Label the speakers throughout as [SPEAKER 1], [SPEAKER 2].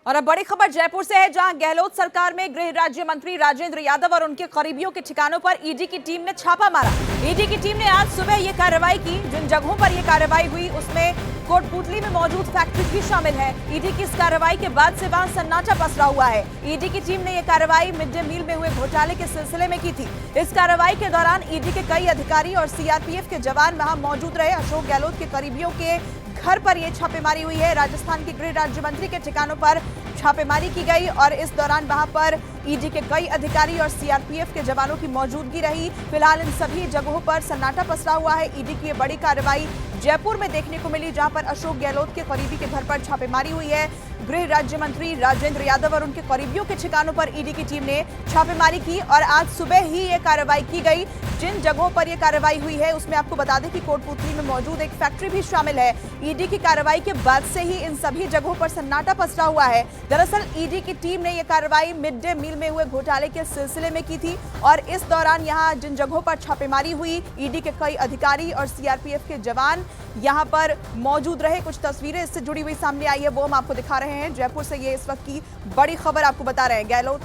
[SPEAKER 1] और अब बड़ी खबर जयपुर से है, जहां गहलोत सरकार में गृह राज्य मंत्री राजेंद्र यादव और उनके करीबियों के ठिकानों पर ईडी की टीम ने छापा मारा। ईडी की टीम ने आज सुबह ये कार्रवाई की। जिन जगहों पर यह कार्रवाई हुई उसमें कोटपुतली में मौजूद फैक्ट्री भी शामिल है। ईडी की इस कार्रवाई के बाद से वहां सन्नाटा पसरा हुआ है। ईडी की टीम ने यह कार्रवाई मिड डे मील में हुए घोटाले के सिलसिले में की थी। इस कार्रवाई के दौरान ईडी के कई अधिकारी और सीआरपीएफ के जवान वहां मौजूद रहे। अशोक गहलोत के करीबियों के घर पर यह छापेमारी हुई है। राजस्थान के गृह राज्य मंत्री के ठिकानों पर छापेमारी की गई और इस दौरान वहां पर ईडी के कई अधिकारी और सीआरपीएफ के जवानों की मौजूदगी रही। फिलहाल इन सभी जगहों पर सन्नाटा पसरा हुआ है। ईडी की यह बड़ी कार्रवाई जयपुर में देखने को मिली, जहां पर अशोक गहलोत के करीबी के घर पर छापेमारी हुई है। गृह राज्य मंत्री राजेंद्र यादव और उनके करीबियों के ठिकानों पर ईडी की टीम ने छापेमारी की और आज सुबह ही यह कार्रवाई की गई। जिन जगहों पर यह कार्रवाई हुई है उसमें आपको बता दें कि कोटपुतली में मौजूद एक फैक्ट्री भी शामिल है। ईडी की कार्रवाई के बाद से ही इन सभी जगहों पर सन्नाटा पसरा हुआ है। दरअसल ईडी की टीम ने यह कार्रवाई मिड डे मील में हुए घोटाले के सिलसिले में की थी और इस दौरान यहां जिन जगहों पर छापेमारी हुई, ईडी के कई अधिकारी और सीआरपीएफ के जवान यहां पर मौजूद रहे। कुछ तस्वीरें इससे जुड़ी हुई सामने आई है, वो हम आपको दिखा रहे हैं। जयपुर से ये इस वक्त की बड़ी खबर आपको बता रहे हैं। गहलोत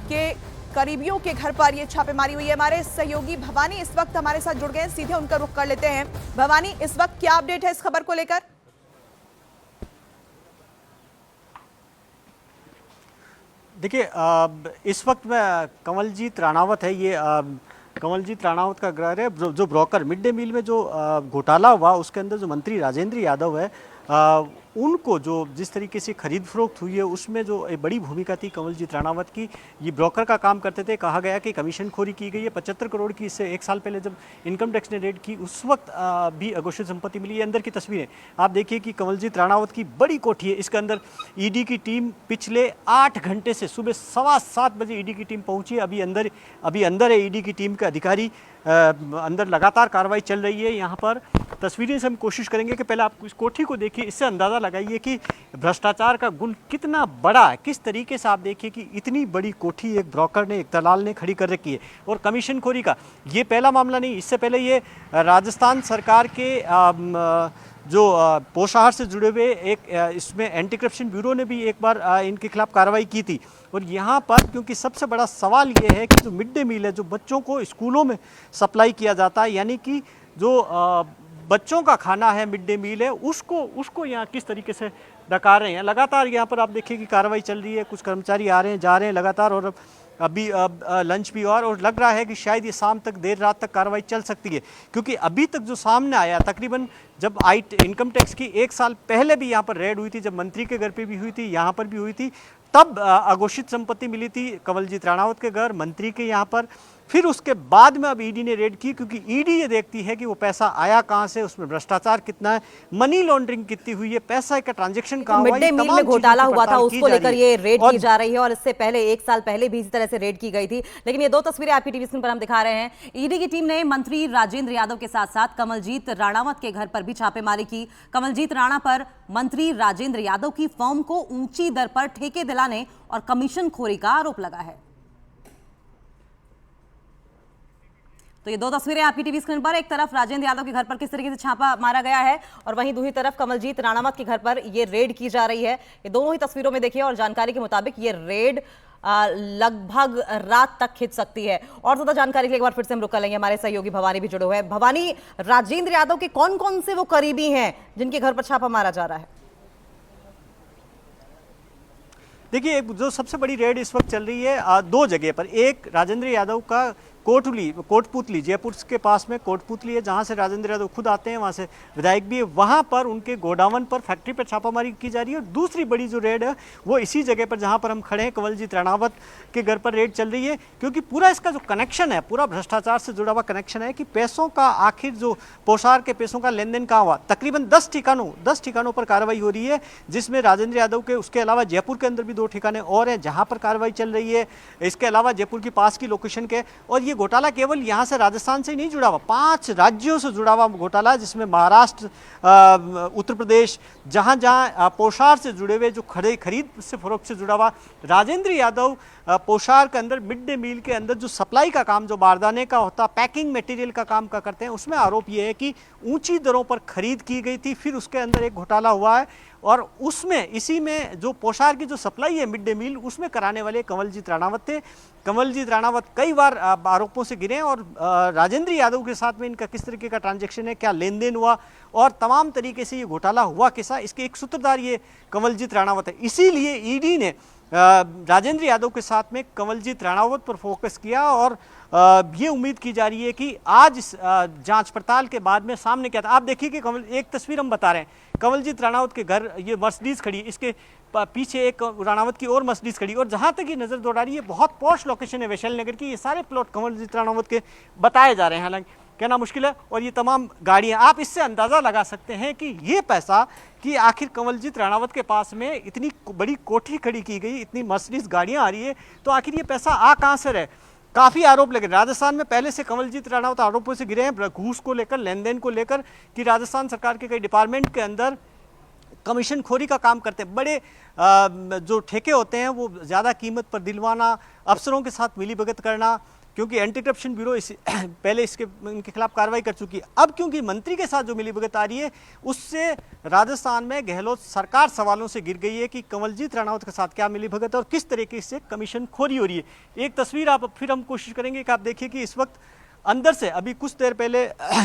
[SPEAKER 1] के करीबियों के घर पर ये छापेमारी हुई है। हमारे सहयोगी भवानी इस वक्त हमारे साथ जुड़ गए हैं, सीधे उनका रुख कर लेते हैं। भवानी, इस वक्त क्या अपडेट है इस खबर को लेकर?
[SPEAKER 2] देखिए, इस वक्त में कमलजीत राणावत है, ये कमलजीत राणावत का घर है। जो ब्रोकर मिड डे मील में जो घोटाला हुआ उसके अंदर जो मंत्री राजेंद्र यादव है, उनको जो जिस तरीके से खरीद फरोख्त हुई है उसमें जो एक बड़ी भूमिका थी कमलजीत राणावत की। ये ब्रोकर का काम करते थे। कहा गया कि कमीशन खोरी की गई है 75 करोड़ की। इससे एक साल पहले जब इनकम टैक्स ने रेड की उस वक्त भी अघोषित संपत्ति मिली। ये अंदर की तस्वीरें आप देखिए कि कमलजीत राणावत की बड़ी कोठी है। इसके अंदर ईडी की टीम पिछले 8 घंटे से सुबह 7:15 बजे ईडी की टीम पहुंची है। अभी अंदर है ईडी की टीम के अधिकारी। अंदर लगातार कार्रवाई चल रही है। यहाँ पर तस्वीरें से हम कोशिश करेंगे कि पहले आप इस कोठी को देखिए, इससे अंदाज़ा लगाइए कि भ्रष्टाचार का गुण कितना बड़ा है। किस तरीके से आप देखिए कि इतनी बड़ी कोठी एक ब्रोकर ने, एक दलाल ने खड़ी कर रखी है। और कमीशनखोरी का ये पहला मामला नहीं, इससे पहले ये राजस्थान सरकार के जो पोशाहार से जुड़े हुए एक इसमें एंटी करप्शन ब्यूरो ने भी एक बार इनके खिलाफ कार्रवाई की थी। और यहाँ पर क्योंकि सबसे बड़ा सवाल ये है कि जो मिड डे मील है, जो बच्चों को स्कूलों में सप्लाई किया जाता है, यानी कि जो बच्चों का खाना है, मिड डे मील है, उसको यहाँ किस तरीके से डकार रहे हैं। लगातार यहाँ पर आप देखिए कि कार्रवाई चल रही है। कुछ कर्मचारी आ रहे हैं, जा रहे हैं लगातार। और अभी लंच भी और लग रहा है कि शायद ये शाम तक, देर रात तक कार्रवाई चल सकती है। क्योंकि अभी तक जो सामने आया, तकरीबन जब इनकम टैक्स की 1 साल पहले भी यहाँ पर रेड हुई थी, जब मंत्री के घर पे भी हुई थी, यहाँ पर भी हुई थी, तब अघोषित संपत्ति मिली थी कमलजीत राणावत के घर, मंत्री के यहाँ पर। फिर उसके बाद में अब ईडी ने रेड की, क्योंकि ईडी ये देखती है कि वो पैसा आया कहाँ से, उसमें भ्रष्टाचार कितना है, मनी लॉन्ड्रिंग कितनी हुई है, पैसा का ट्रांजैक्शन कहाँ हुआ,
[SPEAKER 1] मिड डे मील में घोटाला हुआ था उसको लेकर ये रेड की जा रही है और इससे पहले 1 साल पहले भी इसी तरह से रेड की गई थी। लेकिन ये 2 तस्वीरें आपकी टीवी स्क्रीन पर हम दिखा रहे हैं। ईडी की टीम ने मंत्री राजेंद्र यादव के साथ साथ कमलजीत राणावत के घर पर भी छापेमारी की। कमलजीत राणा पर मंत्री राजेंद्र यादव की फर्म को ऊंची दर पर ठेके दिलाने और कमीशन खोरी का आरोप लगा है। तो ये 2 तस्वीरें आपकी टीवी स्क्रीन पर, एक तरफ राजेंद्र यादव के घर पर किस तरीके से छापा मारा गया है और वहीं दूसरी तरफ कमलजीत राणावत के घर पर ये रेड की जा रही है। ये दोनों ही तस्वीरों में देखिए और जानकारी के मुताबिक ये रेड लगभग रात तक खिंच सकती है। और ज्यादा जानकारी के लिए एक बार फिर से हम रुक लेंगे, हमारे सहयोगी भवानी भी जुड़े हुए हैं। भवानी, राजेंद्र यादव के कौन कौन से वो करीबी हैं जिनके घर पर छापा मारा जा रहा है?
[SPEAKER 2] देखिए, जो सबसे बड़ी रेड इस वक्त चल रही है 2 जगह पर। एक राजेंद्र यादव का कोटपुतली, जयपुर के पास में कोटपुतली है, जहां से राजेंद्र यादव खुद आते हैं, वहां से विधायक भी है। वहां पर उनके गोडाउन पर, फैक्ट्री पर छापामारी की जा रही है। और दूसरी बड़ी जो रेड है वो इसी जगह पर जहां पर हम खड़े हैं, कमलजीत राणावत के घर पर रेड चल रही है। क्योंकि पूरा इसका जो कनेक्शन है, पूरा भ्रष्टाचार से जुड़ा हुआ कनेक्शन है कि पैसों का आखिर जो पोशार के पैसों का लेन देन कहाँ हुआ। तकरीबन 10 ठिकानों पर कार्रवाई हो रही है, जिसमें राजेंद्र यादव के, उसके अलावा जयपुर के अंदर भी 2 ठिकाने और हैं जहाँ पर कार्रवाई चल रही है। इसके अलावा जयपुर के पास की लोकेशन के, और ये घोटाला केवल यहां से राजस्थान से ही नहीं जुड़ा हुआ, 5 राज्यों से जुड़ा हुआ घोटाला, जिसमें महाराष्ट्र, उत्तर प्रदेश, जहां जहां पोशार से जुड़े हुए, जो खरीद से फरोख्त से जुड़ा हुआ राजेंद्र यादव पोशार के अंदर, मिड डे मील के अंदर जो सप्लाई का काम, जो बारदाने का होता, पैकिंग मटेरियल का काम करते हैं, उसमें आरोप यह है कि ऊंची दरों पर खरीद की गई थी। फिर उसके अंदर एक घोटाला हुआ है और उसमें इसी में जो पोशाक की जो सप्लाई है मिड डे मील उसमें कराने वाले कंवलजीत राणावत थे। कंवलजीत राणावत कई बार आरोपों से घिरे और राजेंद्र यादव के साथ में इनका किस तरीके का ट्रांजैक्शन है, क्या लेन देन हुआ और तमाम तरीके से ये घोटाला हुआ कैसा, इसके एक सूत्रधार ये कंवलजीत राणावत है। इसीलिए ईडी ने राजेंद्र यादव के साथ में कंवलजीत राणावत पर फोकस किया और ये उम्मीद की जा रही है कि आज इस जांच पड़ताल के बाद में सामने क्या था। आप देखिए कि एक तस्वीर हम बता रहे हैं, कंवलजीत राणावत के घर ये मर्सिडीज खड़ी, इसके पीछे एक राणावत की और मर्सिडीज खड़ी और जहां तक ये नजर दौड़ा रही है बहुत पॉश लोकेशन है वैशाली नगर की। ये सारे प्लॉट कंवलजीत राणावत के बताए जा रहे हैं, हालांकि कहना मुश्किल है। और ये तमाम गाड़ियां, आप इससे अंदाजा लगा सकते हैं कि ये पैसा कि आखिर कंवलजीत राणावत के पास में इतनी बड़ी कोठी खड़ी की गई, इतनी मर्सिडीज गाड़ियां आ रही है, तो आखिर ये पैसा आ कहां से रहे। काफ़ी आरोप लगे राजस्थान में, पहले से कंवलजीत राणावत आरोपों से घिरे हैं घूस को लेकर, लेन देन को लेकर, कि राजस्थान सरकार के कई डिपार्टमेंट के अंदर कमीशन खोरी का काम करते हैं। बड़े जो ठेके होते हैं वो ज़्यादा कीमत पर दिलवाना, अफसरों के साथ मिलीभगत करना, क्योंकि एंटी करप्शन ब्यूरो पहले इनके खिलाफ कार्रवाई कर चुकी है। अब क्योंकि मंत्री के साथ जो मिलीभगत आ रही है उससे राजस्थान में गहलोत सरकार सवालों से गिर गई है कि कंवलजीत राणावत के साथ क्या मिलीभगत है और किस तरीके से कमीशन खोरी हो रही है। एक तस्वीर आप फिर हम कोशिश करेंगे कि आप देखिए कि इस वक्त अंदर से अभी कुछ देर पहले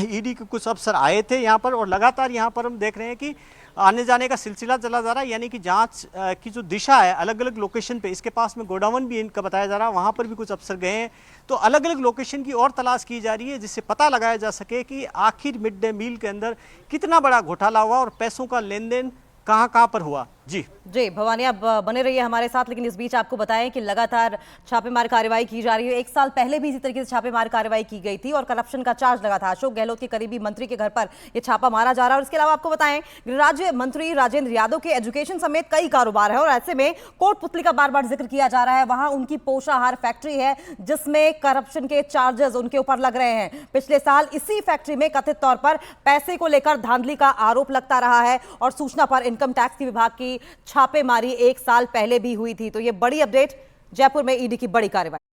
[SPEAKER 2] ईडी के कुछ अफसर आए थे यहाँ पर और लगातार यहाँ पर हम देख रहे हैं कि आने जाने का सिलसिला चला जा रहा है, यानी कि जांच की जो दिशा है अलग अलग लोकेशन पे, इसके पास में गोडाउन भी इनका बताया जा रहा है, वहाँ पर भी कुछ अफसर गए हैं। तो अलग अलग लोकेशन की और तलाश की जा रही है जिससे पता लगाया जा सके कि आखिर मिड डे मील के अंदर कितना बड़ा घोटाला हुआ और पैसों का लेन देन कहाँ कहाँ पर हुआ। जी
[SPEAKER 3] भवानी, आप बने रहिए हमारे साथ, लेकिन इस बीच आपको बताएं कि लगातार छापेमार कार्रवाई की जा रही है। एक साल पहले भी इसी तरीके से छापेमार कार्रवाई की गई थी और करप्शन का चार्ज लगा था। अशोक गहलोत के करीबी मंत्री के घर पर यह छापा मारा जा रहा है। और इसके अलावा आपको बताएं, गृह राज्य मंत्री राजेंद्र यादव के एजुकेशन समेत कई कारोबार है और ऐसे में कोटपुतली का बार बार जिक्र किया जा रहा है। वहां उनकी पोषाहार फैक्ट्री है जिसमें करप्शन के चार्जेस उनके ऊपर लग रहे हैं। पिछले साल इसी फैक्ट्री में कथित तौर पर पैसे को लेकर धांधली का आरोप लगता रहा है और सूचना पर इनकम टैक्स विभाग की छापेमारी एक साल पहले भी हुई थी। तो ये बड़ी अपडेट, जयपुर में ईडी की बड़ी कार्रवाई।